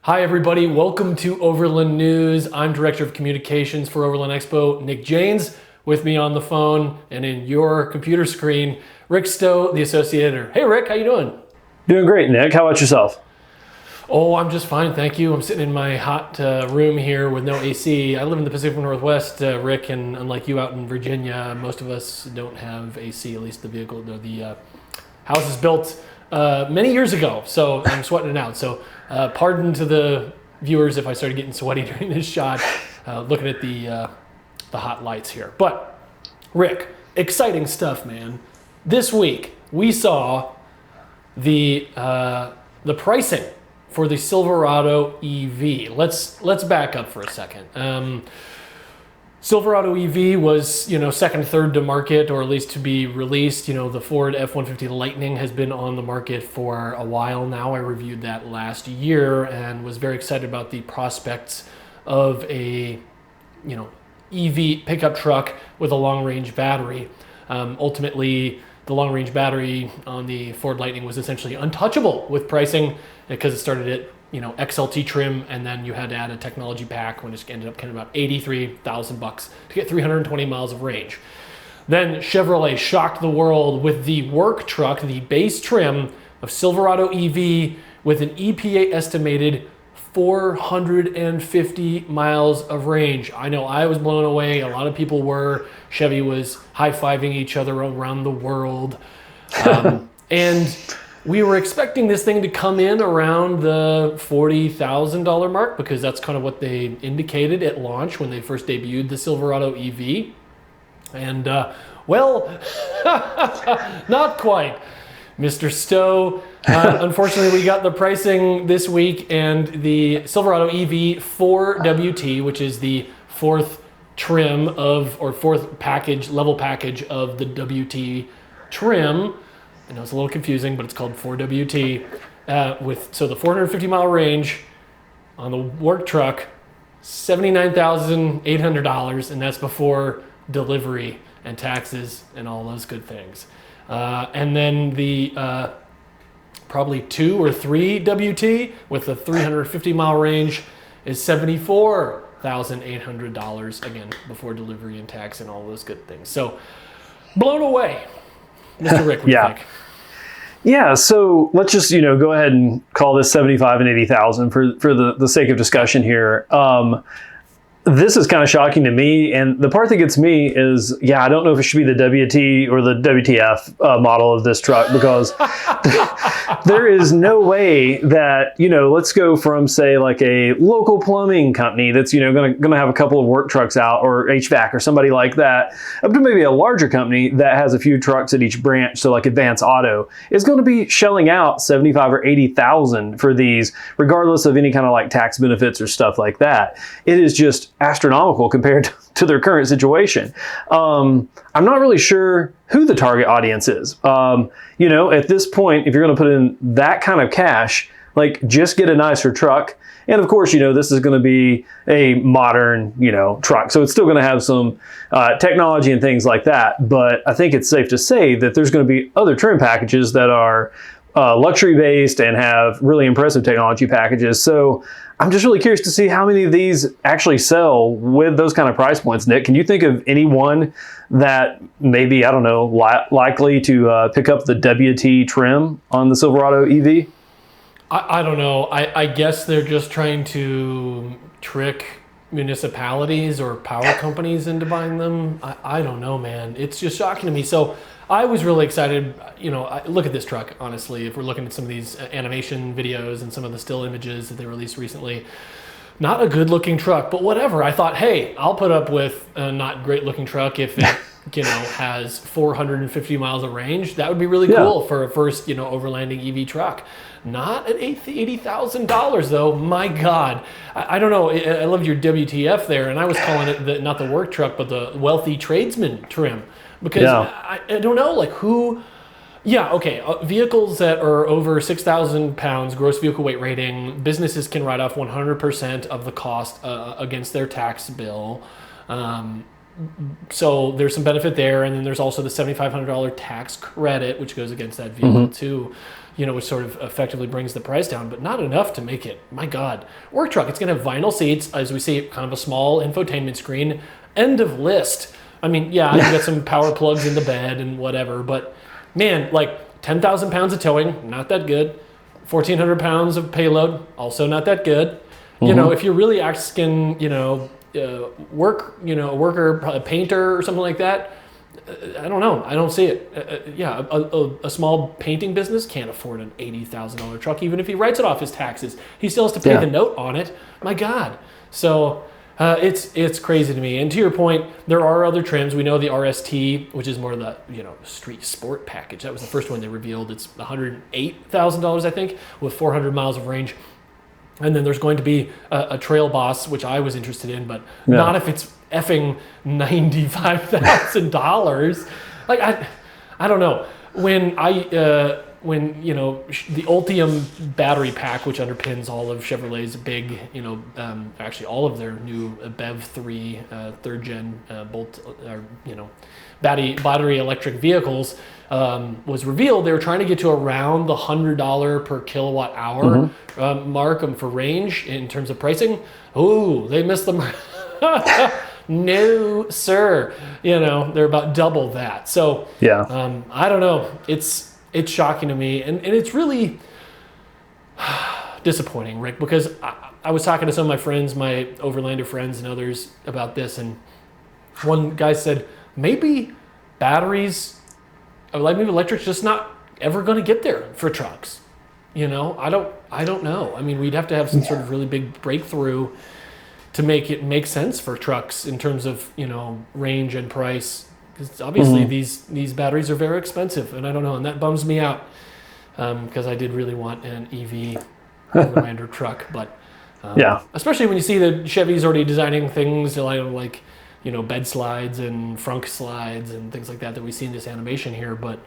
Hi everybody, welcome to Overland News. I'm Director of Communications for Overland Expo, Nick Janes. With me on the phone and in your computer screen, Rick Stowe, the Associate Editor. Hey Rick, how you doing? Doing great, Nick. How about yourself? Oh, I'm just fine, thank you. I'm sitting in my hot room here with no AC. I live in the Pacific Northwest, Rick, and unlike you out in Virginia, most of us don't have AC, at least the vehicle, the house is built many years ago, so I'm sweating it out. So pardon to the viewers if I started getting sweaty during this shot, looking at the hot lights here. But Rick, exciting stuff, man. This week we saw the pricing for the Silverado EV. Let's back up for a second. Silverado EV was, second, third to market, or at least to be released. The Ford F-150 Lightning has been on the market for a while now. I reviewed that last year and was very excited about the prospects of a, EV pickup truck with a long-range battery. Ultimately, the long-range battery on the Ford Lightning was essentially untouchable with pricing because it started at XLT trim, and then you had to add a technology pack when it ended up kind of about $83,000 to get 320 miles of range. Then Chevrolet shocked the world with the work truck, the base trim of Silverado EV with an EPA estimated 450 miles of range. I know I was blown away. A lot of people were. Chevy was high-fiving each other around the world. And we were expecting this thing to come in around the $40,000 mark because that's kind of what they indicated at launch when they first debuted the Silverado EV. And, well, not quite, Mr. Stowe. Unfortunately, we got the pricing this week, and the Silverado EV 4WT, which is the fourth trim of, or fourth package, level package of the WT trim. I know it's a little confusing, but it's called 4WT. So the 450 mile range on the work truck, $79,800, and that's before delivery and taxes and all those good things. And then the probably 2 or 3 WT with the 350 mile range is $74,800, again, before delivery and tax and all those good things. So blown away. Mr. Rick, what do you think? Yeah, so let's just go ahead and call this 75 and 80,000 for the sake of discussion here. This is kind of shocking to me, and the part that gets me is, I don't know if it should be the WT or the WTF model of this truck, because there is no way that, let's go from, say, like a local plumbing company that's, going to have a couple of work trucks out, or HVAC or somebody like that, up to maybe a larger company that has a few trucks at each branch, so like Advance Auto, is going to be shelling out 75 or 80,000 for these, regardless of any kind of like tax benefits or stuff like that. It is just astronomical compared to their current situation. I'm not really sure who the target audience is. At this point, if you're going to put in that kind of cash, like, just get a nicer truck. And of course, this is going to be a modern, truck. So it's still going to have some technology and things like that. But I think it's safe to say that there's going to be other trim packages that are luxury based and have really impressive technology packages. So I'm just really curious to see how many of these actually sell with those kind of price points. Nick, can you think of any one that maybe, I don't know, likely to pick up the WT trim on the Silverado EV? I don't know. I guess they're just trying to trick municipalities or power companies into buying them. I don't know, man. It's just shocking to me. So I was really excited. Look at this truck, honestly. If we're looking at some of these animation videos and some of the still images that they released recently, not a good looking truck, but whatever. I thought, hey, I'll put up with a not great looking truck if it, has 450 miles of range. That would be really cool for a first, overlanding EV truck. Not at $80,000 though. My God, I don't know. I loved your WTF there, and I was calling it not the work truck, but the wealthy tradesman trim, because I don't know, like who. Yeah, okay. Vehicles that are over 6,000 pounds gross vehicle weight rating, businesses can write off 100% of the cost against their tax bill. So there's some benefit there, and then there's also the $7,500 tax credit, which goes against that vehicle too. which sort of effectively brings the price down, but not enough to make it, my God, work truck. It's going to have vinyl seats, as we see, kind of a small infotainment screen, end of list. I mean, yeah, you get some power plugs in the bed and whatever, but man, like 10,000 pounds of towing, not that good. 1,400 pounds of payload, also not that good. If you're really asking, worker, a painter or something like that, I don't know. I don't see it. A small painting business can't afford an $80,000 truck, even if he writes it off his taxes. He still has to pay the note on it. My God. So it's crazy to me. And to your point, there are other trims. We know the RST, which is more of the street sport package. That was the first one they revealed. It's $108,000, I think, with 400 miles of range. And then there's going to be a Trail Boss, which I was interested in, but not if it's effing $95,000. Like I don't know. When the Ultium battery pack, which underpins all of Chevrolet's big, actually all of their new BEV3 third gen battery electric vehicles, was revealed, they were trying to get to around the $100 per kilowatt hour mark for range in terms of pricing. Oh, they missed the mark. No, sir. They're about double that. So I don't know. It's shocking to me, and it's really disappointing, Rick, because I was talking to some of my friends, my Overlander friends and others about this, and one guy said maybe batteries, maybe electric's just not ever going to get there for trucks. I don't know. I mean, we'd have to have some sort of really big breakthrough to make it make sense for trucks in terms of range and price. Because obviously these batteries are very expensive, and I don't know, and that bums me out because I did really want an EV Overlander truck, but especially when you see that Chevy's already designing things like bed slides and frunk slides and things like that we see in this animation here. But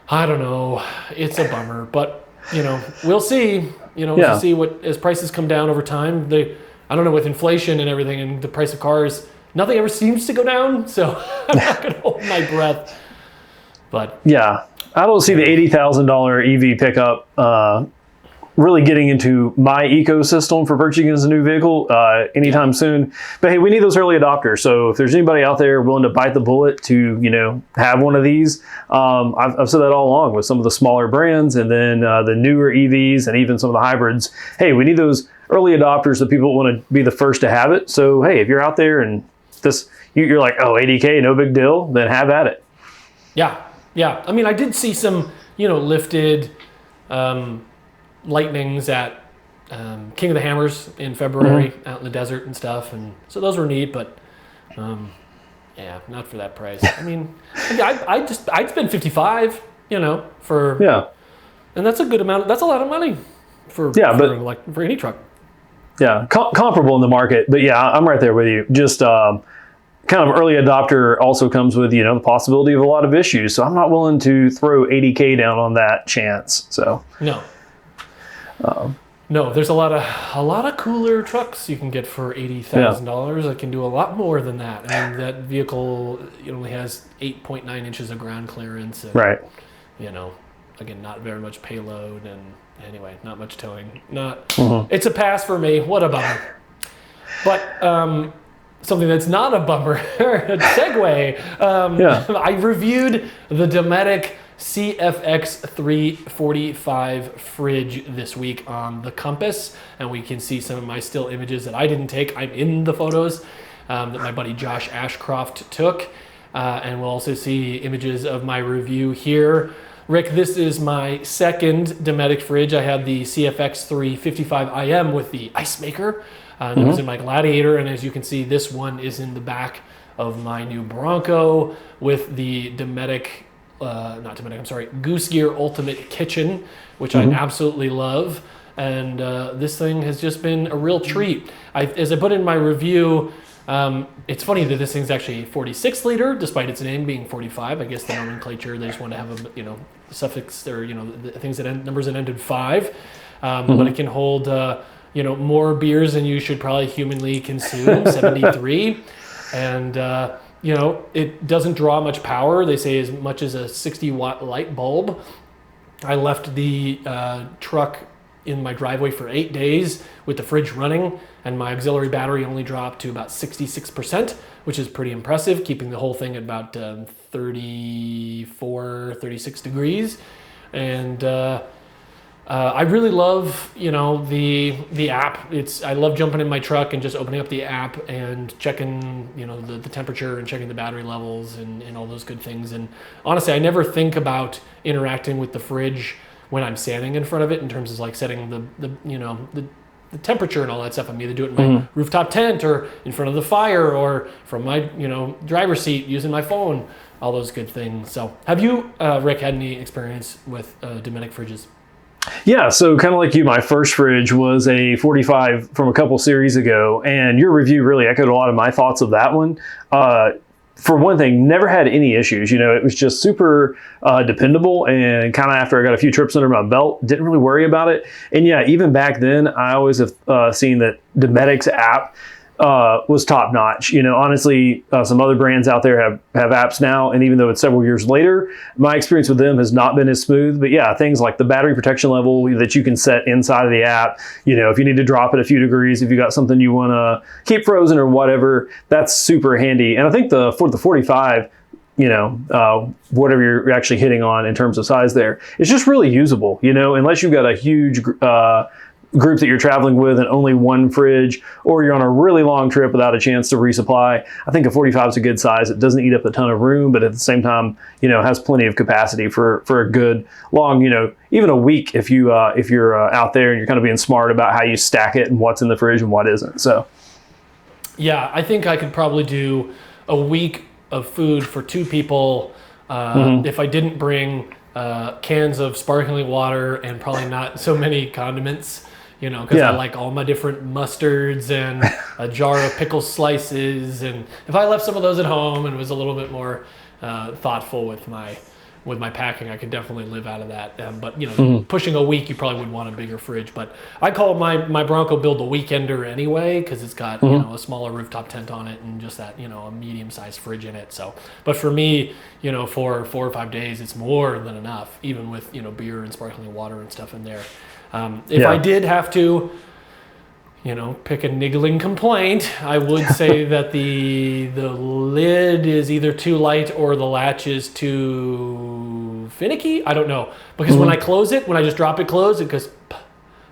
I don't know, it's a bummer, but we'll see. We'll see what as prices come down over time. I don't know, with inflation and everything and the price of cars, nothing ever seems to go down, so I'm not going to hold my breath. But yeah, I don't see the $80,000 EV pickup really getting into my ecosystem for purchasing as a new vehicle anytime soon. But hey, we need those early adopters. So if there's anybody out there willing to bite the bullet to have one of these, I've said that all along with some of the smaller brands, and then the newer EVs and even some of the hybrids. Hey, we need those early adopters, the people want to be the first to have it. So hey, if you're out there and you're like, oh, $80K, no big deal, then have at it. Yeah. I mean, I did see some lifted Lightnings at King of the Hammers in February out in the desert and stuff, and so those were neat, but not for that price. I mean, I'd spend $55, for and that's a good amount. That's a lot of money for any truck. Yeah, comparable in the market, but yeah, I'm right there with you. Just kind of early adopter also comes with the possibility of a lot of issues, so I'm not willing to throw $80K down on that chance. So no, there's a lot of cooler trucks you can get for $80,000 that can do a lot more than that. I mean, that vehicle only has 8.9 inches of ground clearance, and, right? Again, not very much payload, and anyway, not much towing. It's a pass for me. What a bummer. But something that's not a bummer, a segue. I reviewed the Dometic CFX3 45 fridge this week on the Compass, and we can see some of my still images that I didn't take. I'm in the photos that my buddy Josh Ashcroft took, and we'll also see images of my review here. Rick, this is my second Dometic fridge. I had the CFX3 55 IM with the ice maker. That was in my Gladiator, and as you can see, this one is in the back of my new Bronco with the Goose Gear Ultimate Kitchen, which I absolutely love. And this thing has just been a real treat. As I put in my review, it's funny that this thing's actually a 46 liter, despite its name being 45. I guess the nomenclature, they just want to have a suffix or the things that numbers that end in 5. But it can hold more beers than you should probably humanly consume, 73, and it doesn't draw much power. They say as much as a 60-watt light bulb. I left the truck in my driveway for 8 days with the fridge running, and my auxiliary battery only dropped to about 66%, which is pretty impressive, keeping the whole thing at about 34, 36 degrees. And I really love, the app. I love jumping in my truck and just opening up the app and checking, the temperature and checking the battery levels and all those good things. And honestly, I never think about interacting with the fridge when I'm standing in front of it in terms of like setting the temperature and all that stuff. I'm either doing it in my rooftop tent or in front of the fire or from my, driver's seat using my phone, all those good things. So have you, Rick, had any experience with Dometic fridges? Yeah, so kind of like you, my first fridge was a 45 from a couple series ago, and your review really echoed a lot of my thoughts of that one. For one thing, never had any issues. It was just super dependable, and kind of after I got a few trips under my belt, didn't really worry about it. And yeah, even back then, I always have seen that Dometic's app was top notch. Honestly, some other brands out there have apps now, and even though it's several years later, my experience with them has not been as smooth. But yeah, things like the battery protection level that you can set inside of the app, if you need to drop it a few degrees, if you got something you want to keep frozen or whatever, that's super handy. And I think for the 45, whatever you're actually hitting on in terms of size there, it's just really usable, unless you've got a huge group that you're traveling with and only one fridge, or you're on a really long trip without a chance to resupply. I think a 45 is a good size. It doesn't eat up a ton of room, but at the same time, has plenty of capacity for a good long, even a week if you're out there and you're kind of being smart about how you stack it and what's in the fridge and what isn't. So yeah, I think I could probably do a week of food for two people if I didn't bring cans of sparkling water and probably not so many condiments. Because I like all my different mustards and a jar of pickle slices. And if I left some of those at home and was a little bit more thoughtful with my packing, I could definitely live out of that. But pushing a week, you probably would want a bigger fridge. But I call my Bronco build a weekender anyway, because it's got a smaller rooftop tent on it and just that a medium-sized fridge in it. So, but for me, for 4 or 5 days, it's more than enough, even with beer and sparkling water and stuff in there. If I did have to, pick a niggling complaint, I would say that the lid is either too light or the latch is too finicky. I don't know, because when I close it, when I just drop it closed, it goes,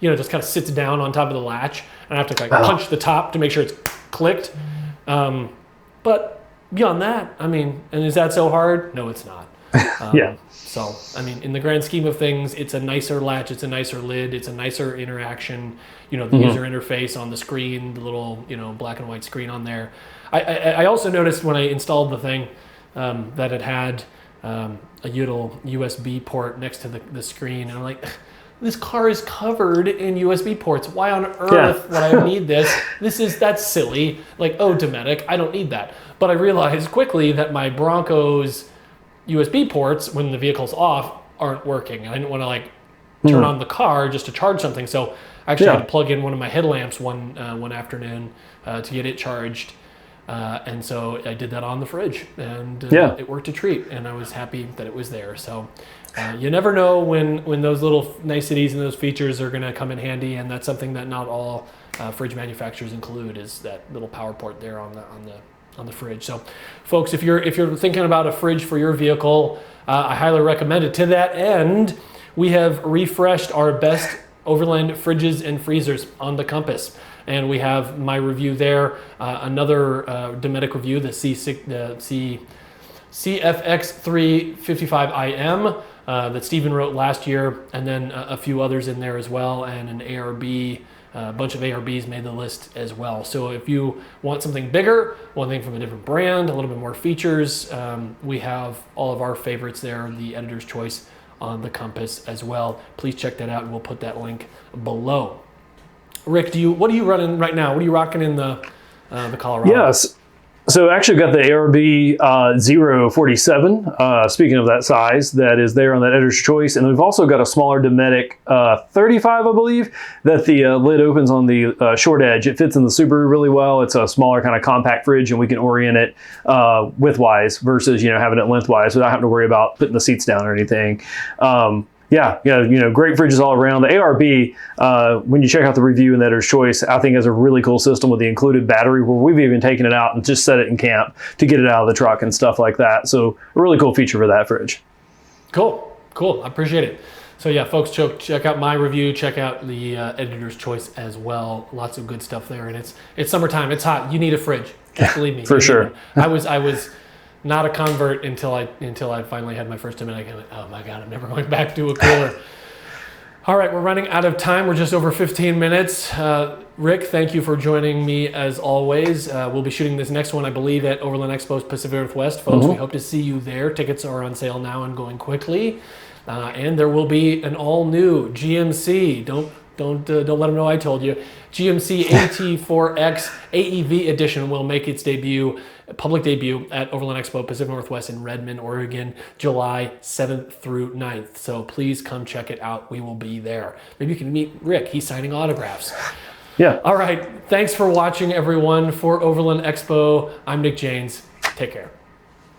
just kind of sits down on top of the latch, and I have to punch the top to make sure it's clicked. But beyond that, and is that so hard? No, it's not. Yeah. So, in the grand scheme of things, it's a nicer latch, it's a nicer lid, it's a nicer interaction, the user interface on the screen, the little, black and white screen on there. I also noticed when I installed the thing that it had a little USB port next to the screen, and I'm like, this car is covered in USB ports. Why on earth would I need this? That's silly. Like, oh, Dometic, I don't need that. But I realized quickly that my Bronco's USB ports, when the vehicle's off, aren't working. I didn't want to turn on the car just to charge something. So I actually had to plug in one of my headlamps one afternoon to get it charged. And so I did that on the fridge, and it worked a treat, and I was happy that it was there. So you never know when those little niceties and those features are going to come in handy, and that's something that not all fridge manufacturers include, is that little power port there on the fridge. So folks, if you're thinking about a fridge for your vehicle, I highly recommend it. To that end, we have refreshed our best Overland fridges and freezers on the Compass, and we have my review there, another Dometic review, the CFX3 55IM that Stephen wrote last year, and then a few others in there as well, and an ARB. A bunch of ARBs made the list as well. So if you want something bigger, one thing from a different brand, a little bit more features, we have all of our favorites there, the editor's choice on the Compass as well. Please check that out, and we'll put that link below. Rick, what are you running right now? What are you rocking in the Colorado? Yes. So I actually got the ARB 047, speaking of that size, that is there on that editor's choice. And we've also got a smaller Dometic 35, I believe, that the lid opens on the short edge. It fits in the Subaru really well. It's a smaller kind of compact fridge, and we can orient it widthwise versus, having it lengthwise without having to worry about putting the seats down or anything. Yeah, great fridges all around. The ARB, when you check out the review in the Editor's Choice, I think has a really cool system with the included battery where we've even taken it out and just set it in camp to get it out of the truck and stuff like that. So a really cool feature for that fridge. Cool. I appreciate it. So yeah, folks, check out my review. Check out the Editor's Choice as well. Lots of good stuff there, and it's summertime. It's hot. You need a fridge. Just believe me. For sure. I was not a convert until I finally had my first Dometic. I went, oh my God, I'm never going back to a cooler. All right, we're running out of time. We're just over 15 minutes. Rick, thank you for joining me as always. We'll be shooting this next one, I believe, at Overland Expo's Pacific Northwest. Folks, we hope to see you there. Tickets are on sale now and going quickly. And there will be an all-new GMC. Don't let them know I told you. GMC AT4X AEV edition will make its public debut at Overland Expo Pacific Northwest in Redmond, Oregon, July 7th through 9th. So please come check it out. We will be there. Maybe you can meet Rick. He's signing autographs. Yeah. All right. Thanks for watching, everyone. For Overland Expo, I'm Nick Janes. Take care.